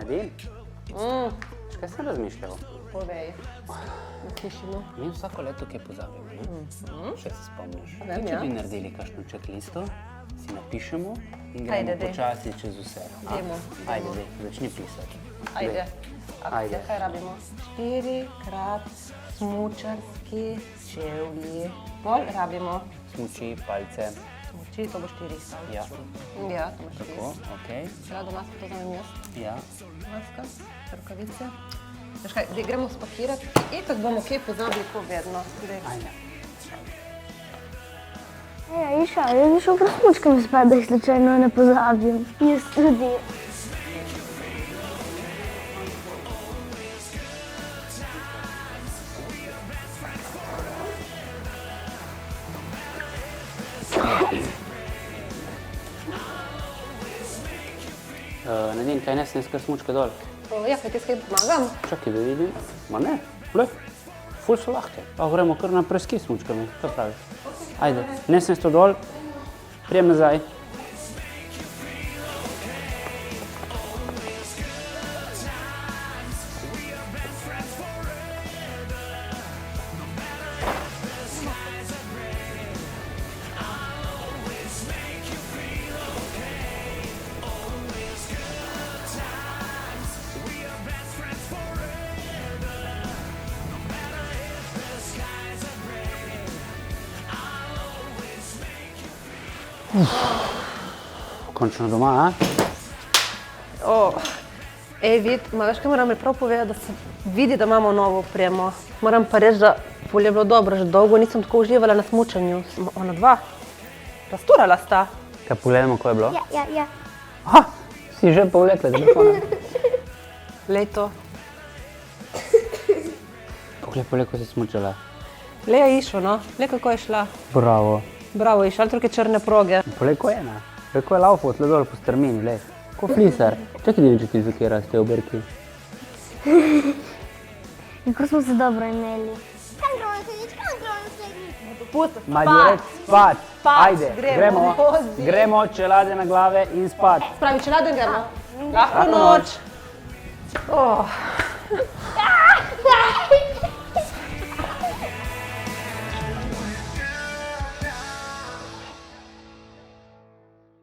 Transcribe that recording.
Nadin, kaj sem razmišljal? Povej. Slišimo. Mi vsako leto kaj pozabimo, ne? Še se spomniš. Vem, Če ja. bi naredili kakšno checklisto, si napišemo in Ajde, gremo dej. počasi čez vse. Dajmo. Ajde, dej, začni pisati. Ajde. Ajde. Akcija, kaj rabimo? 4x smučarski čevlji. Pol rabimo Smuči, palce. smuči, to bo 4 stavljič. Ja. Ja, to bo 4. Tako, okej. Čelado maska, to znam jaz. Ja. Maska, rokavice. Veš kaj, zdaj gremo spakirati. Itak bomo kaj pozabili, ko vedno. Daj. Ajde. Iša, jaz bi šel presmučkami spat, da jih slučajno ne pozabim. Jaz tudi. Nadin, kaj ne snesi kar smučke dol? Ja, kaj ti s kaj pomagam? Čakaj, da vidim. Ma ne, glej, ful so lahke. Pa gremo kar na preski smučkami, kaj praviš? Ajde, ne snesi to dol, prijem nazaj. Končno doma, a? Ej, vid, veš kaj moram prav povedati, da se vidi, da imamo novo opremo. Moram pa reči, da pol je bilo dobro, že dolgo nisem tako uživala na smučanju. Ona dva, rasturala sta. Kaj pogledamo, ko je bilo? Ja. Aha, si že povlekla telefona. Lej to. Poglej, ko si smučala. Lej je išlo, no. Lej kako je šla. Bravo. Bravo, išla, ali toliko črne proge. Poglej, ko je ena. Ko je laufal tle dol po strmini, lej. Ko flisar. Čakaj, da vidim, če ti zakira s te obrki. Kako smo se dobro imeli. Ma direkt spat. Ajde, gremo. Gremo, čelade na glave in spat. Pravi, če laden gremo. Lahko noč.